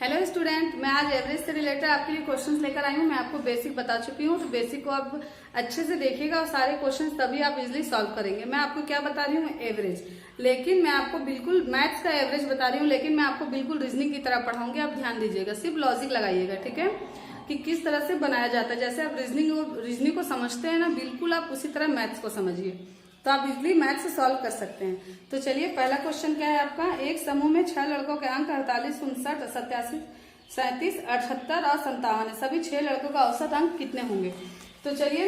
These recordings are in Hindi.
हेलो स्टूडेंट, मैं आज एवरेज से रिलेटेड आपके लिए क्वेश्चंस लेकर आई हूँ। मैं आपको बेसिक बता चुकी हूँ, तो बेसिक को आप अच्छे से देखिएगा और सारे क्वेश्चंस तभी आप इजीली सॉल्व करेंगे। मैं आपको क्या बता रही हूँ, एवरेज, लेकिन मैं आपको बिल्कुल मैथ्स का एवरेज बता रही हूँ, लेकिन मैं आपको बिल्कुल रीजनिंग की तरह पढ़ाऊंगी। आप ध्यान दीजिएगा, सिर्फ लॉजिक लगाइएगा, ठीक है, कि किस तरह से बनाया जाता है। जैसे आप रीजनिंग को समझते हैं ना, बिल्कुल आप उसी तरह मैथ्स को समझिए, तो आप इजिली मैथ से सॉल्व कर सकते हैं। तो चलिए, पहला क्वेश्चन क्या है आपका। एक समूह में 6 लड़कों के अंक 48, 59, 87, 37, 78 और 57 है। सभी 6 लड़कों का औसत अंक कितने होंगे। तो चलिए,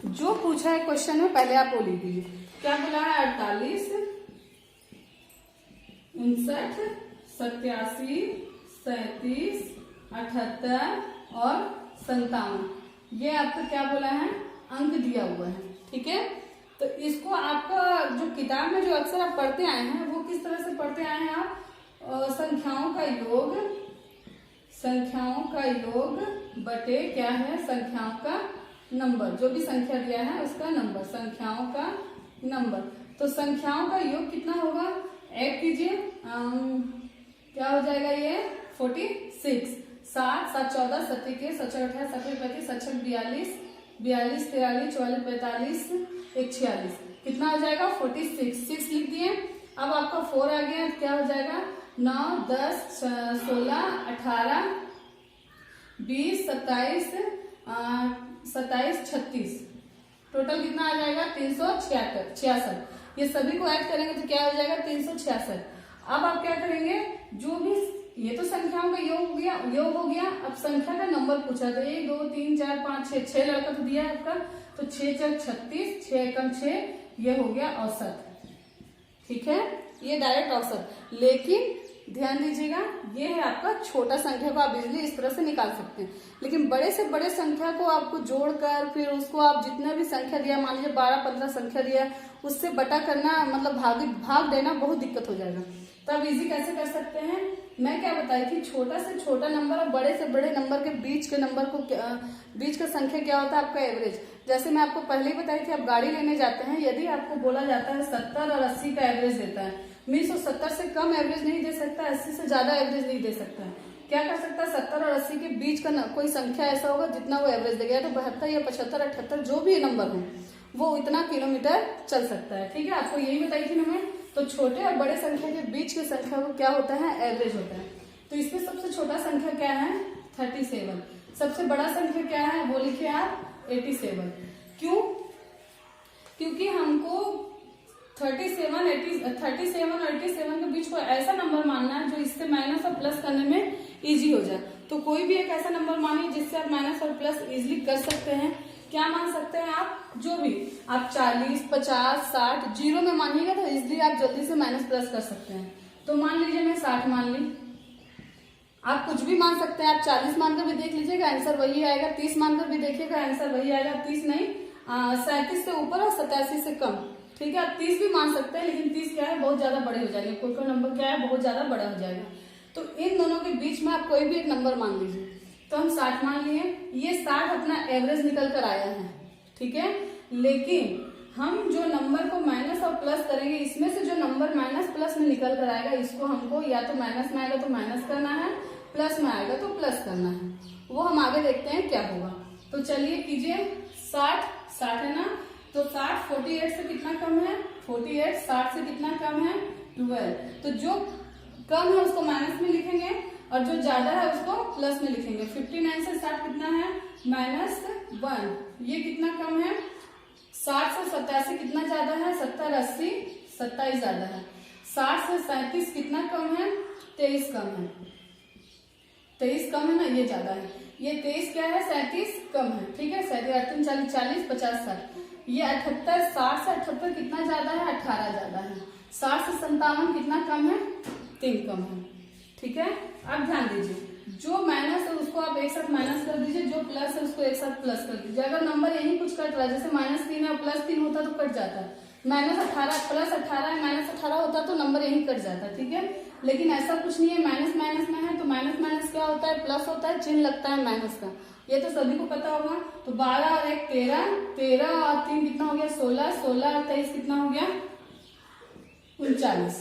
जो पूछा है क्वेश्चन में पहले आप वो लिख दीजिए। क्या बोला है, 48, 59, 87, 37, 78 और 57, ये आपका क्या बोला है, अंक दिया हुआ है, ठीक है। तो इसको आपका जो किताब में जो अक्सर आप पढ़ते आए हैं, वो किस तरह से पढ़ते आए हैं आप, संख्याओं का योग बटे क्या है, संख्याओं का नंबर, जो भी संख्या दिया है उसका नंबर, संख्याओं का नंबर। तो संख्याओं का योग कितना होगा, ऐड कीजिए, क्या हो जाएगा ये 46, 7, 7, 14, 7, 21, 7, 18, 7, 35, 7, 42, 42, 43, 44, 45, 46, कितना हो जाएगा 46, 6 लिख दिए। अब आपका 4 आ गया, क्या हो जाएगा 9, 10, 16, 18, 20, 27, 36, टोटल कितना आ जाएगा 366। ये सभी को ऐड करेंगे तो क्या हो जाएगा 366। अब आप क्या करेंगे, जो भी, ये तो संख्याओं का योग हो गया। अब संख्या का नंबर पूछा, तो 1, 2, 3, 4, 5, 6, 6 लड़का तो दिया है आपका, तो 6, 4, 36, 6 एकम 6, ये हो गया औसत, ठीक है, ये डायरेक्ट औसत। लेकिन ध्यान दीजिएगा, ये है आपका छोटा संख्या को आप इजिली इस तरह से निकाल सकते हैं, लेकिन बड़े से बड़े संख्या को आपको जोड़कर फिर उसको आप जितना भी संख्या दिया, मान लीजिए 12, 15 संख्या दिया, उससे बटा करना, मतलब भाग देना बहुत दिक्कत हो जाएगा। तो आप इजी कैसे कर सकते हैं, मैं क्या बताई थी, छोटा से छोटा नंबर और बड़े से बड़े नंबर के बीच के नंबर को, बीच का संख्या क्या होता है आपका एवरेज। जैसे मैं आपको पहले ही बताई थी, आप गाड़ी लेने जाते हैं, यदि आपको बोला जाता है 70 और 80 का एवरेज देता है, मीन्स वो 70 से कम एवरेज नहीं दे सकता, 80 से ज्यादा एवरेज नहीं दे सकता है। क्या कर सकता है, 70 और 80 के बीच का कोई संख्या ऐसा होगा जितना वो एवरेज देगा, तो 72 या 75, 78 जो भी नंबर हो, वो इतना किलोमीटर चल सकता है, ठीक है। आपको यही बताई थी ना मैं। तो छोटे और बड़े संख्या के बीच की संख्या को क्या होता है, एवरेज होता है। तो इसमें सबसे छोटा संख्या क्या है, 37। सबसे बड़ा संख्या क्या है, वो लिखिए आप 87। क्यों, क्योंकि हमको 37 और 87 के बीच को ऐसा नंबर मानना है जो इससे माइनस और प्लस करने में इजी हो जाए। तो कोई भी एक ऐसा नंबर मानिए जिससे आप माइनस और प्लस इजिली कर सकते हैं। क्या मान सकते हैं आप, जो भी आप 40, 50, 60 जीरो में मानिएगा तो इजिली आप जल्दी से माइनस प्लस कर सकते हैं। तो मान लीजिए मैं 60 मान ली, आप कुछ भी मान सकते हैं। आप 40 मानकर भी देख लीजिएगा, आंसर वही आएगा। 30 मानकर भी देखिएगा, आंसर वही आएगा। 30 नहीं, 37 से ऊपर और 87 से कम, ठीक है। आप 30 भी मान सकते हैं, लेकिन 30 क्या है, बहुत ज्यादा बड़े हो जाएंगे। कोई नंबर क्या है, बहुत ज्यादा बड़ा हो जाएगा। तो इन दोनों के बीच में आप कोई भी एक नंबर मान लीजिए। तो हम 60 मान लिए, ये 60 अपना एवरेज निकल कर आया है, ठीक है। लेकिन हम जो नंबर को माइनस और प्लस करेंगे, इसमें से जो नंबर माइनस प्लस में निकल कर आएगा, इसको हमको या तो माइनस में आएगा तो माइनस करना है, प्लस में आएगा तो प्लस करना है। वो हम आगे देखते हैं क्या होगा। तो चलिए कीजिए, 60 है ना, तो 60 48 से कितना कम है, 48 60 से कितना कम है, 12। तो जो कम है उसको माइनस में लिखेंगे और जो ज्यादा है उसको प्लस में लिखेंगे। 59 से 60 कितना है, -1। ये कितना कम है, 60 से 87 कितना ज्यादा है, 70, 80, 27 ज्यादा है। 60 से 37 कितना कम है, 23 कम है। 23 कम है ना, ये ज्यादा है। ये 23 क्या है, 37 कम है, ठीक है। 37, 40, 40, 50, 60। ये 78, 60 से 78 कितना ज्यादा है, 18 ज्यादा है। 60 से 57 कितना कम है, 3 कम है, ठीक है। अब ध्यान दीजिए, जो माइनस है उसको आप एक साथ माइनस कर दीजिए, जो प्लस है उसको एक साथ प्लस कर दीजिए। अगर नंबर यही कुछ कट रहा है, जैसे -3 है प्लस 3 होता तो कट जाता है, -18 प्लस 18 है -18 होता तो नंबर यही कट जाता, ठीक है। लेकिन ऐसा कुछ नहीं है, माइनस माइनस में है तो माइनस माइनस क्या होता है, प्लस होता है, चिन्ह लगता है माइनस का, ये तो सभी को पता होगा। तो 12 और 1 13, 13 और 3 कितना हो गया, 16, 16 और 23 कितना हो गया, 39,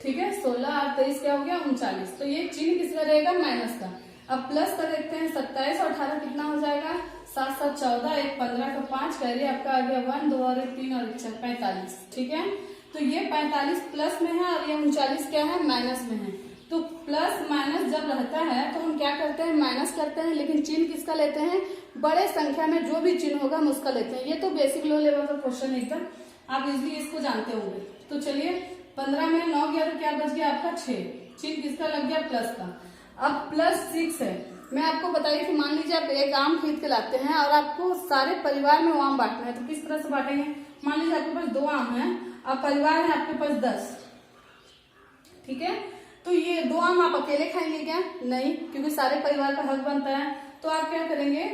ठीक है, 16 और 23 क्या हो गया 39। तो ये चिन्ह किसका रहेगा, माइनस का। अब प्लस का देखते हैं, 27 और 18 कितना हो जाएगा, 7 7 14, 1 15 का 5, कैरी आपका आ गया 1 2 और 1 3 और 1 4 45। ठीक है, तो ये 45 प्लस में है और ये 39 क्या है, माइनस में है। तो प्लस माइनस जब रहता है तो हम क्या करते हैं, माइनस करते हैं, लेकिन चिन्ह किसका लेते हैं, बड़े संख्या में जो भी चिन्ह होगा हम उसका लेते हैं। ये तो बेसिक लो लेवल का क्वेश्चन एकदम, आप इजिली इसको जानते होंगे। तो चलिए 15 में 9 गया तो क्या बच गया आपका 6, चिन्ह किसका लग गया, प्लस का। अब +6 है। मैं आपको बताइए कि मान लीजिए आप एक आम खरीद के लाते हैं और आपको सारे परिवार में वो आम बांटना है, तो किस तरह से बांटेंगे। मान लीजिए आपके पास 2 आम है, अब परिवार है आपके पास 10, ठीक है, तो ये 2 आम आप अकेले खाएंगे क्या, नहीं, क्योंकि सारे परिवार का हक बनता है। तो आप क्या करेंगे,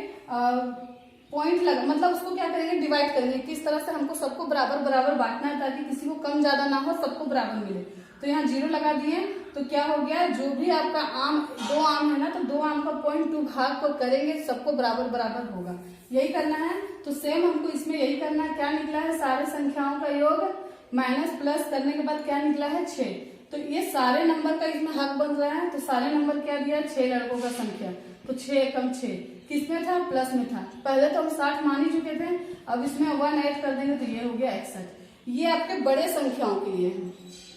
पॉइंट लगा, मतलब उसको क्या करेंगे, डिवाइड करेंगे। किस तरह से, हमको सबको बराबर बराबर बांटना है ताकि किसी को कम ज्यादा ना हो, सबको बराबर मिले। तो यहाँ 0 लगा दिए, तो क्या हो गया, जो भी आपका आम 2 आम है ना, तो 2 आम का 0.2 भाग को करेंगे, सबको बराबर बराबर होगा, यही करना है। तो सेम हमको इसमें यही करना है। क्या निकला है, सारे संख्याओं का योग माइनस प्लस करने के बाद क्या निकला है, 6। तो ये सारे नंबर का इसमें हक बन रहा है। तो सारे नंबर क्या दिया, 6 लड़कों का संख्या, तो 6 एकम 6 किसमें था, प्लस में था। पहले तो हम 60 मान ही चुके थे, अब इसमें 1 ऐड कर देंगे तो ये हो गया 61। ये आपके बड़े संख्याओं के लिए है,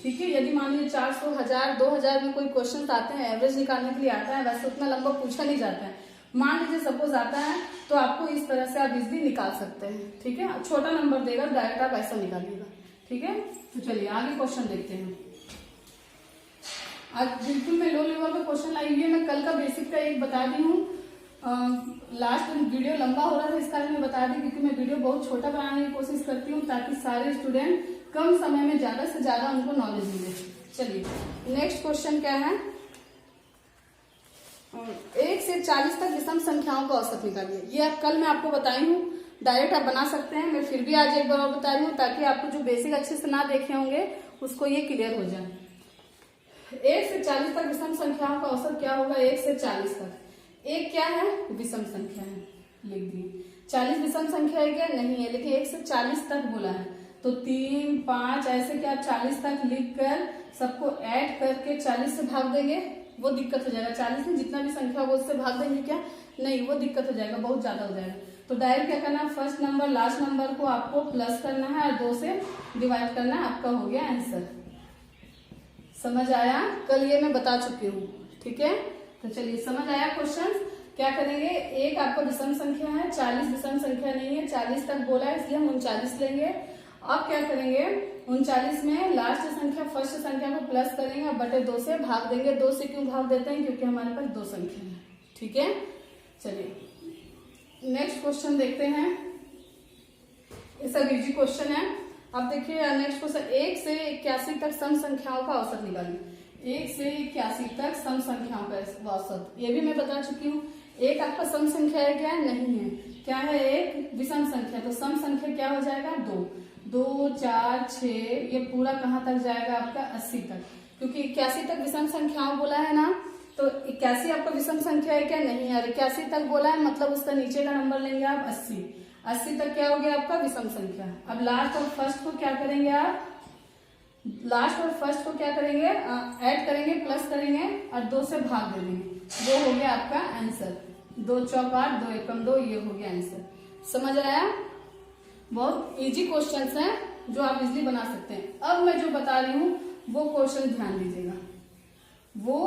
ठीक है। यदि मान लीजिए 400, 1000, 2000 में कोई क्वेश्चन आते हैं, एवरेज निकालने के लिए आता है, वैसे उतना लंबा पूछा नहीं जाता है। मान लीजिए सपोज आता है, तो आपको इस तरह से आप इजिली निकाल सकते हैं, ठीक है। छोटा नंबर देगा, डायरेक्ट आप ऐसा निकालिएगा, ठीक है। तो चलिए आगे क्वेश्चन देखते हैं। आज बिल्कुल मैं लो लेवल का क्वेश्चन लाई हुई है। मैं कल का बेसिक का एक बता दी हूँ, लास्ट वीडियो लंबा हो रहा था इस कारण मैं बता दी, क्योंकि मैं वीडियो बहुत छोटा बनाने की कोशिश करती हूँ ताकि सारे स्टूडेंट कम समय में ज्यादा से ज्यादा उनको नॉलेज मिले। चलिए नेक्स्ट क्वेश्चन क्या है, 1 से 40 तक विषम संख्याओं का औसत निकालिए। ये कल मैं आपको बताई हूँ, डायरेक्ट आप बना सकते हैं। मैं फिर भी आज एक बार और बता रही हूँ ताकि आपको जो बेसिक अच्छे से ना देखे होंगे उसको ये क्लियर हो जाए। 1 से 40 तक विषम संख्याओं का औसत क्या होगा, 1 से 40 तक। एक क्या है, विषम संख्या है, लिख दिए। 40 विषम संख्या है क्या, नहीं है, लेकिन 1 से 40 तक बोला है, तो 3, 5 ऐसे क्या 40 तक लिख कर सबको ऐड करके 40 से भाग देंगे, वो दिक्कत हो जाएगा। 40 में जितना भी संख्या होगा उससे भाग देंगे क्या, नहीं, वो दिक्कत हो जाएगा, बहुत ज्यादा हो जाएगा। तो डायरेक्ट क्या करना है, फर्स्ट नंबर लास्ट नंबर को आपको प्लस करना है और 2 से डिवाइड करना है, आपका हो गया आंसर। समझ आया, कल ये मैं बता चुकी हूँ, ठीक है। तो चलिए समझ आया क्वेश्चन। क्या करेंगे, एक आपका विषम संख्या है, 40 विषम संख्या नहीं है, 40 तक बोला है इसलिए हम 39 लेंगे। अब क्या करेंगे, 39 में लास्ट संख्या फर्स्ट संख्या को प्लस करेंगे और बटे 2 से भाग देंगे। 2 से क्यों भाग देते हैं, क्योंकि हमारे पास 2 संख्या है, ठीक है। चलिए नेक्स्ट क्वेश्चन देखते हैं, ये सब इजी क्वेश्चन है। अब देखिए नेक्स्ट क्वेश्चन, 1 से 81 तक सम संख्याओं का औसत निकालिए। 1 से 81 तक सम संख्याओं का औसत, ये भी मैं बता चुकी हूँ। एक आपका सम संख्या है क्या, नहीं है, क्या है, एक विषम संख्या। तो सम संख्या क्या हो जाएगा, 2, 2, 4, 6, ये पूरा कहाँ तक जाएगा आपका 80 तक, क्योंकि 81 तक विषम संख्याओं बोला है ना। तो 81 आपका विषम संख्या है क्या, नहीं है, 81 तक बोला है, मतलब उसका नीचे का नंबर लेंगे आप 80। 80 तक क्या हो गया आपका विषम संख्या। अब लास्ट और फर्स्ट को क्या करेंगे आप, लास्ट और फर्स्ट को क्या करेंगे, ऐड करेंगे, प्लस करेंगे और 2 से भाग दे देंगे, वो हो गया आपका आंसर। 2 चौक 8, 2 एकम 2, ये हो गया आंसर। समझ आया, बहुत इजी क्वेश्चंस हैं जो आप इजीली बना सकते हैं। अब मैं जो बता रही हूँ वो क्वेश्चन ध्यान दीजिएगा, वो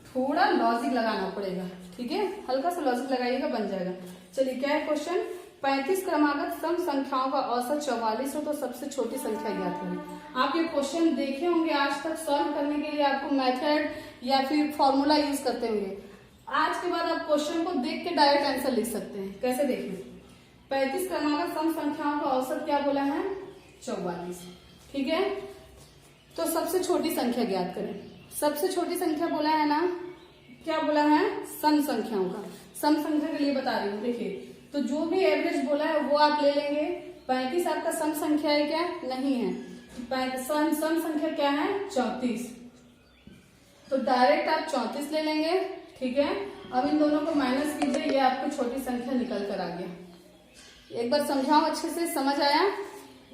थोड़ा लॉजिक लगाना पड़ेगा, ठीक है, हल्का सा लॉजिक लगाइएगा, बन जाएगा। चलिए क्या है क्वेश्चन, 35 क्रमागत सम संख्याओं का औसत 44 हो तो सबसे छोटी संख्या ज्ञात करें। आप ये क्वेश्चन देखे होंगे आज तक, सॉल्व करने के लिए आपको मेथड या फिर फॉर्मूला यूज करते होंगे। आज के बाद आप क्वेश्चन को देख के डायरेक्ट आंसर लिख सकते हैं। कैसे देखिए, 35 क्रमागत सम संख्याओं का औसत क्या बोला है, 44, ठीक है। तो सबसे छोटी संख्या ज्ञात करें। सबसे छोटी संख्या बोला है ना, क्या बोला है, सम संख्याओं का। सम संख्या के लिए बता रही हूँ, देखिए, तो जो भी एवरेज बोला है वो आप ले लेंगे। 35 आपका सम संख्या है क्या, नहीं है, सम संख्या क्या है, 34, तो डायरेक्ट आप 34 ले लेंगे, ठीक है। अब इन दोनों को माइनस कीजिए, ये आपको छोटी संख्या निकल कर आ गया। एक बार समझाओ अच्छे से, समझ आया।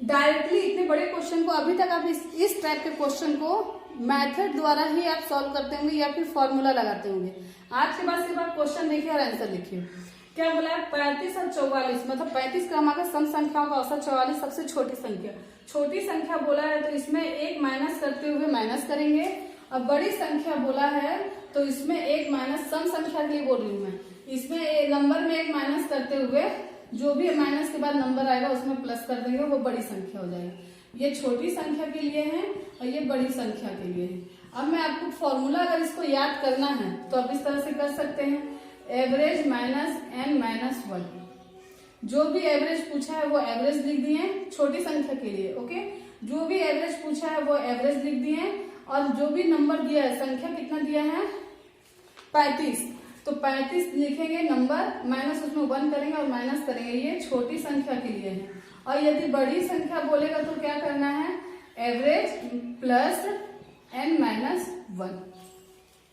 डायरेक्टली इतने बड़े क्वेश्चन को, अभी तक आप इस टाइप के क्वेश्चन को मेथड द्वारा ही आप सॉल्व करते होंगे या फिर फॉर्मूला लगाते होंगे। आज के बाद सिर्फ आप क्वेश्चन देखिए और आंसर लिखिए। क्या बोला है? 35 और 44, मतलब 35 क्रमागत सम संख्याओं का औसत, 44 सबसे छोटी संख्या। छोटी संख्या बोला है तो इसमें एक माइनस करते हुए माइनस करेंगे, और बड़ी संख्या बोला है तो इसमें एक माइनस, सम संख्या के लिए बोल रही हूँ मैं, इसमें नंबर में एक माइनस करते हुए जो भी माइनस के बाद नंबर आएगा उसमें प्लस कर देंगे, वो बड़ी संख्या हो जाएगी। ये छोटी संख्या के लिए है और ये बड़ी संख्या के लिए है। अब मैं आपको फॉर्मूला अगर इसको याद करना है तो आप इस तरह से कर सकते हैं, एवरेज माइनस n माइनस 1। जो भी एवरेज पूछा है वो एवरेज लिख दिए छोटी संख्या के लिए, ओके। जो भी एवरेज पूछा है वो एवरेज लिख दिए, और जो भी नंबर दिया है, संख्या कितना दिया है 35, तो 35 लिखेंगे नंबर, माइनस उसमें 1 करेंगे और माइनस करेंगे, ये छोटी संख्या के लिए है। और यदि बड़ी संख्या बोलेगा तो क्या करना है, एवरेज प्लस n माइनस 1,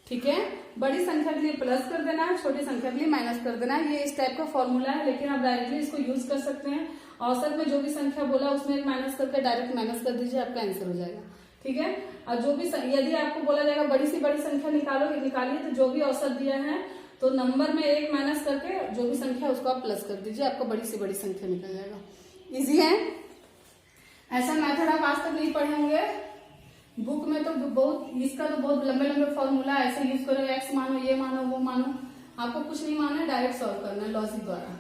ठीक है। बड़ी संख्या के लिए प्लस कर देना है, छोटी संख्या के लिए माइनस कर देना है। ये इस टाइप का फॉर्मूला है, लेकिन आप डायरेक्टली इसको यूज कर सकते हैं। औसत में जो भी संख्या बोला उसमें एक माइनस करके डायरेक्ट माइनस कर दीजिए, आपका आंसर हो जाएगा, ठीक है। और जो भी यदि आपको बोला जाएगा बड़ी से बड़ी संख्या निकालिए, तो जो भी औसत दिया है तो नंबर में एक माइनस करके जो भी संख्या उसको आप प्लस कर दीजिए, आपको बड़ी से बड़ी संख्या निकल जाएगा। इजी है। ऐसा मेथड आप आज तक नहीं पढ़े होंगे बुक में, तो बहुत इसका तो बहुत लंबे लंबे फॉर्मूला ऐसे यूज करो, एक्स मानो, ये मानो, वो मानो, आपको कुछ नहीं मानना है, डायरेक्ट सॉल्व करना है लॉजिक द्वारा।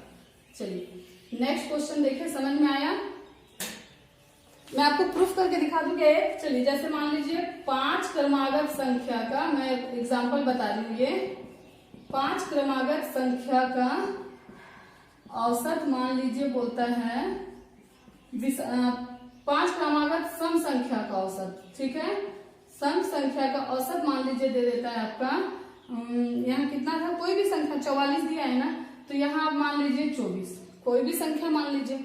चलिए नेक्स्ट क्वेश्चन देखिए, समझ में आया? मैं आपको प्रूफ करके दिखा दूं क्या? चलिए जैसे मान लीजिए 5 क्रमागत संख्या का, मैं एग्जांपल बता रही हूँ, ये 5 क्रमागत संख्या का औसत मान लीजिए बोलता है 5 क्रमागत सम संख्या का औसत, ठीक है। सम संख्या का औसत मान लीजिए दे देता है आपका, यहाँ कितना था, कोई भी संख्या 44 दिया है ना, तो यहाँ आप मान लीजिए 24, कोई भी संख्या मान लीजिए।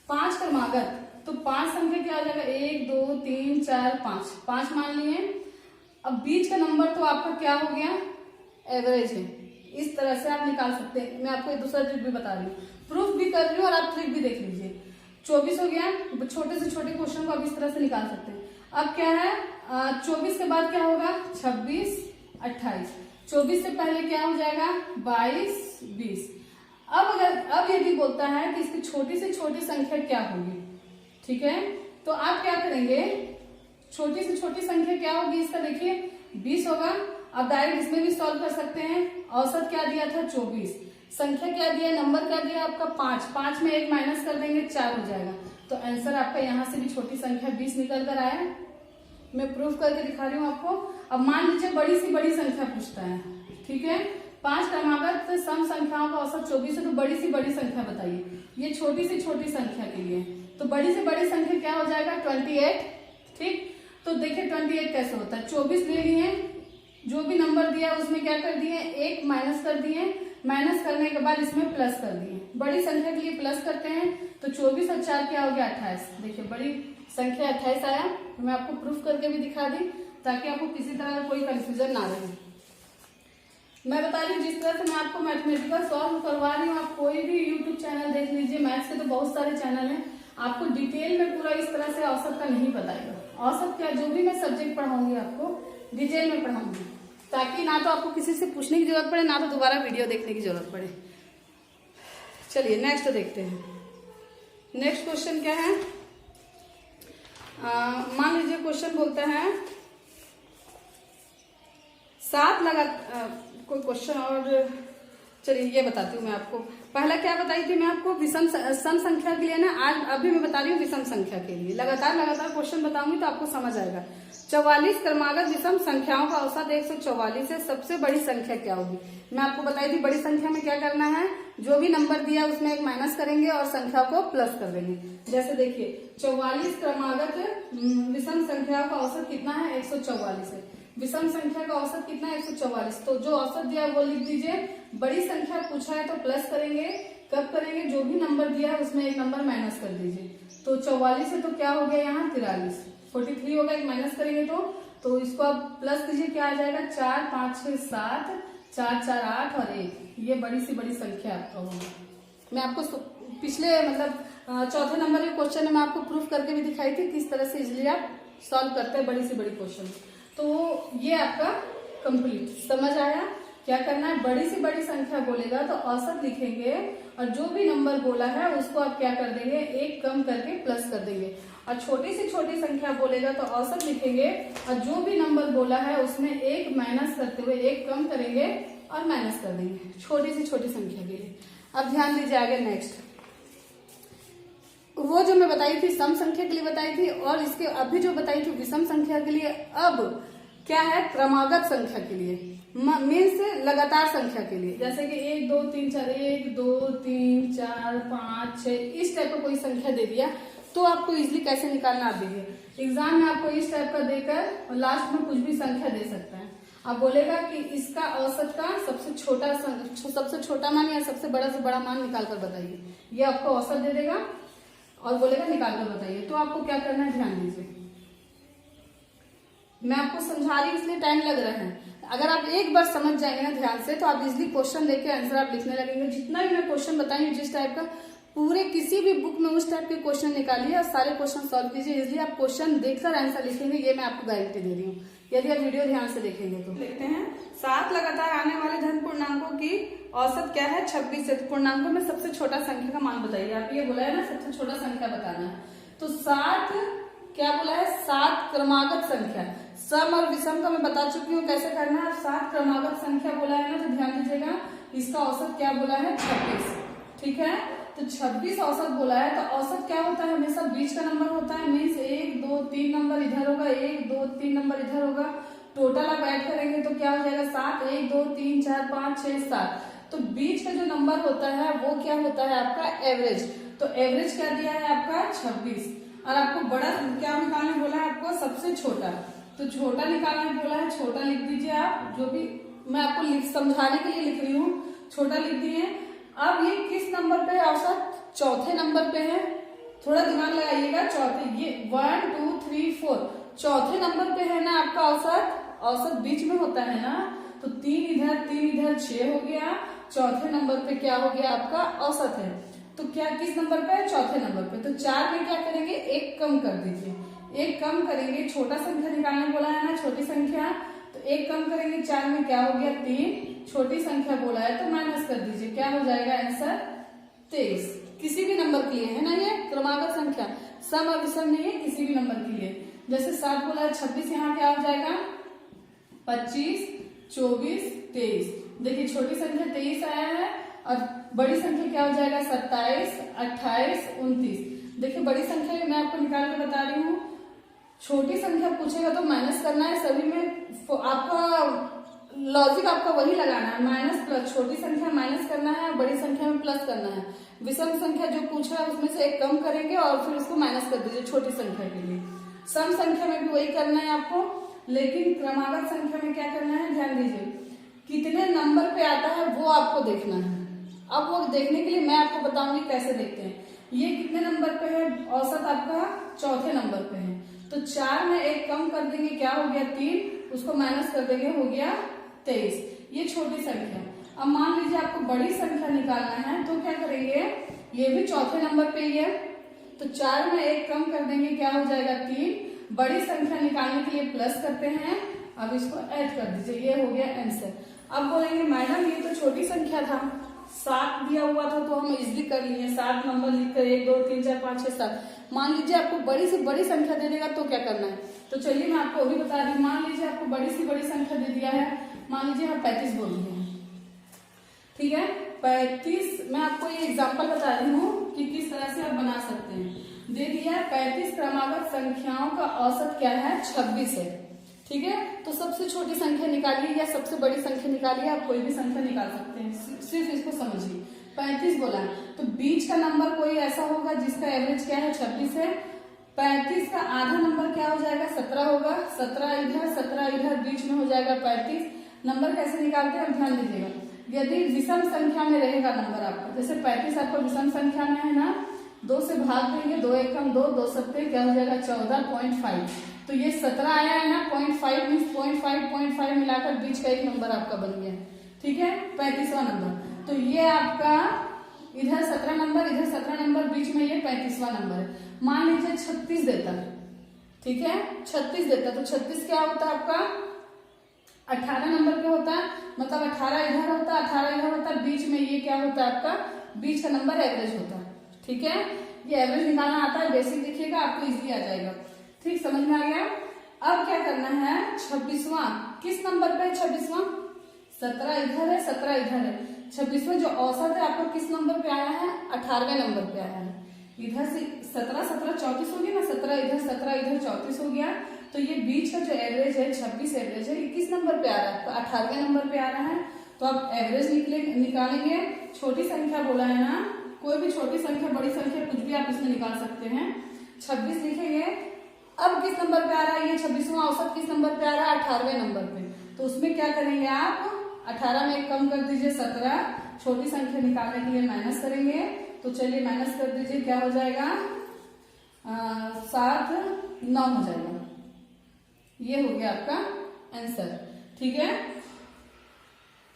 5 क्रमागत, तो 5 संख्या क्या आ जाएगा, 1 2 3 4 5, 5 मान लिए। अब बीच का नंबर तो आपका क्या हो गया, एवरेज है। इस तरह से आप निकाल सकते हैं। मैं आपको एक दूसरा ट्रिक भी बता रही हूँ, प्रूफ भी कर रही हूँ और आप ट्रिक भी देख लीजिए। 24 हो गया, छोटे से छोटे क्वेश्चन को आप इस तरह से निकाल सकते हैं। अब क्या है, 24 के बाद क्या होगा, 26 28, 24 से पहले क्या हो जाएगा, 22 20। अब यदि बोलता है कि इसकी छोटी से छोटी संख्या क्या होगी, ठीक है, तो आप क्या करेंगे, छोटी से छोटी संख्या क्या होगी इसका, देखिए 20 होगा। अब डायरेक्ट इसमें भी सॉल्व कर सकते हैं। औसत क्या दिया था 24, संख्या क्या दिया, नंबर क्या दिया आपका 5, 5 में एक माइनस कर देंगे 4 हो जाएगा। तो आंसर आपका यहाँ से भी छोटी संख्या 20 निकल कर आया। मैं प्रूफ करके दिखा रही हूँ आपको। अब मान लीजिए बड़ी सी बड़ी संख्या पूछता है, ठीक है। 5 क्रमागत सम संख्याओं का औसत 24 है, तो बड़ी सी बड़ी संख्या बताइए। ये छोटी से छोटी संख्या के लिए, तो बड़ी से बड़ी संख्या क्या हो जाएगा 28, ठीक। तो देखिए 28 कैसे होता है, 24 ले लिए, जो भी नंबर दिया उसमें क्या कर दिए, एक माइनस कर दिए, माइनस करने के बाद इसमें प्लस कर दिए। बड़ी संख्या के लिए प्लस करते हैं, तो 24 और 4 क्या हो गया 28। देखिए बड़ी संख्या 28 आया। मैं आपको प्रूफ करके भी दिखा दी ताकि आपको किसी तरह का कोई कंफ्यूजन ना रहे। मैं बता रही हूँ जिस तरह से मैं आपको मैथमेटिकल सॉल्व करवा रही हूँ, आप कोई भी यूट्यूब चैनल देख लीजिए, मैथ्स के तो बहुत सारे चैनल हैं, आपको डिटेल में पूरा इस तरह से औसत का नहीं बताएगा। औसत क्या, जो भी मैं सब्जेक्ट पढ़ाऊंगी आपको डिटेल में पढ़ाऊंगी, ताकि ना तो आपको किसी से पूछने की जरूरत पड़े, ना तो दोबारा वीडियो देखने की जरूरत पड़े। चलिए नेक्स्ट देखते हैं। नेक्स्ट क्वेश्चन क्या है, मान लीजिए क्वेश्चन बोलता है 7 कोई क्वेश्चन और, चलिए ये बताती हूँ मैं आपको। पहला क्या बताई थी मैं आपको, विषम सम संख्या के लिए ना, आज अभी मैं बता रही हूँ विषम संख्या के लिए। लगातार क्वेश्चन बताऊंगी तो आपको समझ आएगा। 44 क्रमागत विषम संख्याओं का औसत 144 है, सबसे बड़ी संख्या क्या होगी। मैं आपको बताई थी बड़ी संख्या में क्या करना है, जो भी नंबर दिया उसमें एक माइनस करेंगे और संख्या को प्लस कर देंगे। जैसे देखिए 44 क्रमागत विषम संख्या का औसत कितना है, 144 है। विषम संख्या का औसत कितना है, 144। तो जो औसत दिया वो लिख दीजिए। बड़ी संख्या पूछा है तो प्लस करेंगे, कब करेंगे, जो भी नंबर दिया है उसमें एक नंबर माइनस कर दीजिए। तो 44 है तो क्या हो गया यहाँ 43, 43 होगा, एक माइनस करेंगे तो इसको आप प्लस कीजिए, क्या आ जाएगा 4 5 6 7, 4 4 8 और 1। ये बड़ी सी बड़ी संख्या आपका होगा। मैं आपको पिछले मतलब चौथे नंबर के क्वेश्चन में मैं आपको प्रूफ करके भी दिखाई थी किस तरह से इजिली आप सॉल्व करते हैं बड़ी से बड़ी क्वेश्चन। तो ये आपका कंप्लीट। समझ आया? क्या करना है, बड़ी से बड़ी संख्या बोलेगा तो औसत लिखेंगे और जो भी नंबर बोला है उसको आप क्या कर देंगे, एक कम करके प्लस कर देंगे। और छोटी से छोटी संख्या बोलेगा तो औसत लिखेंगे और जो भी नंबर बोला है उसमें एक माइनस करते हुए एक कम करेंगे और माइनस कर देंगे, छोटी से छोटी संख्या के लिए। अब ध्यान दीजिए आगे नेक्स्ट, वो जो मैं बताई थी सम संख्या के लिए बताई थी और इसके अभी जो बताई थी विषम संख्या के लिए। अब क्या है, क्रमागत संख्या के लिए, मीन्स लगातार संख्या के लिए, जैसे कि 1 2 3 4, 1 2 3 4 5 6 इस टाइप का कोई संख्या दे दिया तो आपको इजिली कैसे निकालना आप देखिए। एग्जाम में आपको इस टाइप का देकर लास्ट में कुछ भी संख्या दे सकता है। आप बोलेगा कि इसका औसत का सबसे छोटा मान या सबसे बड़ा से बड़ा मान निकाल कर बताइए, ये आपको औसत दे देगा और बोलेगा निकाल कर बताइए। तो आपको क्या करना है, ध्यान दीजिए, मैं आपको समझा रही हूँ इसलिए टाइम लग रहा है। अगर आप एक बार समझ जाएंगे ना ध्यान से तो आप इजिली क्वेश्चन लेके आंसर आप लिखने लगेंगे। जितना भी मैं क्वेश्चन बताई जिस टाइप का, पूरे किसी भी बुक में उस टाइप के क्वेश्चन निकालिए और सारे क्वेश्चन सॉल्व कीजिए। इजिली आप क्वेश्चन देखकर आंसर लिखेंगे, ये मैं आपको गारंटी दे रही हूँ यदि आप वीडियो ध्यान से देखेंगे तो। देखते हैं 7 लगातार आने वाले धन पूर्णांकों की औसत क्या है, 26 है। तो पूर्णांकों में सबसे छोटा संख्या का मान बताइए। आप ये बोला है ना सबसे छोटा संख्या बताना है, तो 7 क्या बोला है, 7 क्रमागत संख्या। सम और विषम का मैं बता चुकी हूँ कैसे करना है। 7 क्रमागत संख्या बोला है ना, तो ध्यान दीजिएगा इसका औसत क्या बोला है, 26। ठीक है, तो 26 औसत बोला है। तो औसत क्या होता है, हमेशा बीच का नंबर होता है। मीन्स 1 2 3 नंबर इधर होगा, 1 2 3 नंबर इधर होगा। टोटल आप ऐड करेंगे तो क्या हो जाएगा, 7 1 2 3 4 5 6 7। तो बीच का जो नंबर होता है वो क्या होता है आपका एवरेज। तो एवरेज क्या दिया है आपका 26। और आपको बड़ा क्या निकालने बोला है, आपको सबसे छोटा। तो छोटा निकालने बोला है, छोटा लिख दीजिए आप। जो भी मैं आपको समझाने के लिए लिख रही हूँ, छोटा लिख दिए। अब ये किस नंबर पे है, औसत चौथे नंबर पे है। थोड़ा दिमाग लगाइएगा, चौथे, ये 1 2 3 4 चौथे नंबर पे है ना आपका औसत। औसत बीच में होता है ना, तो 3 इधर 6 हो गया। चौथे नंबर पे क्या हो गया आपका औसत है। तो क्या किस नंबर पे है, चौथे नंबर पे। तो 4 में क्या करेंगे, एक कम कर दीजिए। एक कम करेंगे, छोटा संख्या निकालने बोला है ना, छोटी संख्या, तो एक कम करेंगे। 4 में क्या हो गया, 3। छोटी संख्या बोला है तो माइनस कर दीजिए, क्या हो जाएगा आंसर 23। किसी भी नंबर के लिए है ना, ये क्रमागत संख्या, सम और विषम नहीं है, किसी भी नंबर के लिए। जैसे 7 बोला है, 26 यहाँ क्या हो जाएगा, 25 24 23। देखिए छोटी संख्या 23 आया है और बड़ी संख्या क्या हो जाएगा, 27 28 29। देखिए बड़ी संख्या मैं आपको निकाल के बता रही हूँ। छोटी संख्या पूछेगा तो माइनस करना है सभी में। आपका लॉजिक आपका वही लगाना है, माइनस प्लस। छोटी संख्या माइनस करना है, बड़ी संख्या में प्लस करना है। विषम संख्या जो पूछा है उसमें से एक कम करेंगे और फिर उसको माइनस कर दीजिए छोटी संख्या के लिए। सम संख्या में भी वही करना है आपको, लेकिन क्रमागत संख्या में क्या करना है, ध्यान दीजिए कितने नंबर पे आता है वो आपको देखना है। अब वो देखने के लिए मैं आपको बताऊंगी कैसे देखते हैं। ये कितने नंबर पे है, औसत आपका चौथे नंबर पे है। तो 4 में एक कम कर देंगे, क्या हो गया 3, उसको माइनस कर देंगे, हो गया 23। ये छोटी संख्या। अब मान लीजिए आपको बड़ी संख्या निकालना है तो क्या करेंगे, ये भी चौथे नंबर पे ही है, तो 4 में एक कम कर देंगे, क्या हो जाएगा 3। बड़ी संख्या निकालने के लिए प्लस करते हैं, अब इसको ऐड कर दीजिए, ये हो गया आंसर। अब बोलेंगे मैडम ये तो छोटी संख्या था, 7 दिया हुआ था तो हम इजिली कर लिए, 7 नंबर लिखकर 1 2 3 4 5 6 7। मान लीजिए आपको बड़ी से बड़ी संख्या दे देगा तो क्या करना है, तो चलिए मैं आपको अभी बता रही हूँ। मान लीजिए आपको बड़ी से बड़ी संख्या दे दिया है, मान लीजिए हम 35 बोल रहे हैं, ठीक है 35। मैं आपको ये एग्जांपल बता रही हूँ कि किस तरह से आप बना सकते हैं। दे दिया है 35 क्रमागत संख्याओं का औसत क्या है, 26 है, ठीक है। तो सबसे छोटी संख्या निकालिए या सबसे बड़ी संख्या निकालिए, आप कोई भी संख्या निकाल सकते हैं, सिर्फ इसको समझिए। 35 बोला तो बीच का नंबर कोई ऐसा होगा जिसका एवरेज क्या है 26 है। 35 का आधा नंबर क्या हो जाएगा, 17 होगा। 17 इधर बीच में हो जाएगा 35। नंबर कैसे निकालते हैं, ध्यान दीजिएगा। यदि विषम संख्या में रहेगा नंबर आपका, जैसे 35 आपका विषम संख्या में है ना, 2 से भाग देंगे, 2 1 कम 2, 2 सत्ते क्या हो जाएगा 14.5। तो ये 17 आया है ना, 0.5 मीन्स 0.5 मिलाकर बीच का एक नंबर आपका बन गया, ठीक है 35वां नंबर। तो ये आपका इधर 17 नंबर, इधर 17 नंबर, बीच में ये 35वां नंबर है। मान लीजिए 36 देता है, ठीक है। 36 देता है तो 36 क्या होता है आपका 18 नंबर पे होता है, मतलब 18 इधर होता है 18 इधर होता है, बीच में ये क्या होता है आपका बीच का नंबर एवरेज होता है। ठीक है, ये एवरेज निकालना आता है, बेसिक देखिएगा आपको इजीली आ जाएगा। ठीक, समझ में आ गया। अब क्या करना है 26वां किस नंबर पे है 26वां 17 इधर है 17 इधर है। 26वां जो औसत है आपको किस नंबर पे आया है 18वें नंबर पे आया है। इधर से 17 17 34 हो गया ना, 17 इधर 34 हो गया, तो ये बीच का जो एवरेज है 26 एवरेज है, ये किस नंबर पे आ रहा है तो 18वें नंबर पे आ रहा है। तो आप एवरेज निकालेंगे, छोटी संख्या बोला है ना, कोई भी छोटी संख्या बड़ी संख्या कुछ भी आप इसमें निकाल सकते हैं। 26 लिखेंगे, अब किस नंबर पे आ रहा है ये 26वां औसत किस नंबर पे आ रहा है 18वें नंबर पे, तो उसमें क्या करेंगे आप 18 में 1 कम कर दीजिए 17, छोटी संख्या निकालने के लिए माइनस करेंगे, तो चलिए माइनस कर दीजिए, क्या हो जाएगा 7 9 हो जाएगा। ये हो गया आपका आंसर। ठीक है,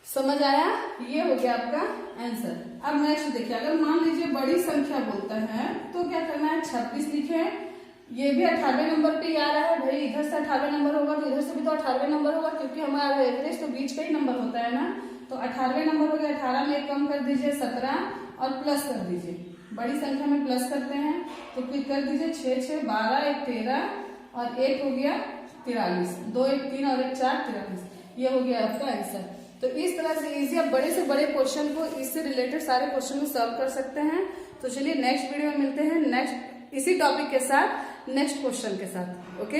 समझ आया, ये हो गया आपका आंसर। अब नेक्स्ट देखिए, अगर मान लीजिए बड़ी संख्या बोलता है तो क्या करना है 26 लिखे, ये भी 18वें नंबर पे ही आ रहा है भाई, इधर से 18वें नंबर होगा तो इधर से भी तो 18वें नंबर होगा, क्योंकि हमारा एवरेज तो बीच का ही नंबर होता है ना, तो 18वें नंबर हो गया। 18 में 1 कम कर दीजिए 17 और प्लस कर दीजिए, बड़ी संख्या में प्लस करते हैं तो फिर कर दीजिए 6 6 12 1 13 और 1 हो गया 43, 2 1 3 और 1 4 43, ये हो गया आपका आंसर। तो इस तरह से इजी आप बड़े से बड़े क्वेश्चन को इससे रिलेटेड सारे क्वेश्चन को सॉल्व कर सकते हैं। तो चलिए नेक्स्ट वीडियो में मिलते हैं नेक्स्ट इसी टॉपिक के साथ नेक्स्ट क्वेश्चन के साथ। ओके,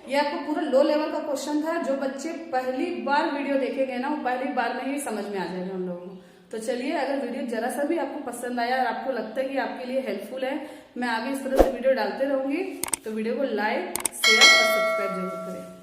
ये आपको पूरा लो लेवल का क्वेश्चन था, जो बच्चे पहली बार वीडियो देखेंगे ना वो पहली बार में ही समझ में आ जाएगा हम लोगों को। तो चलिए, अगर वीडियो जरा सा भी आपको पसंद आया और आपको लगता है कि आपके लिए हेल्पफुल है, मैं आगे इस तरह से वीडियो डालते रहूंगी, तो वीडियो को लाइक शेयर और सब्सक्राइब जरूर करें।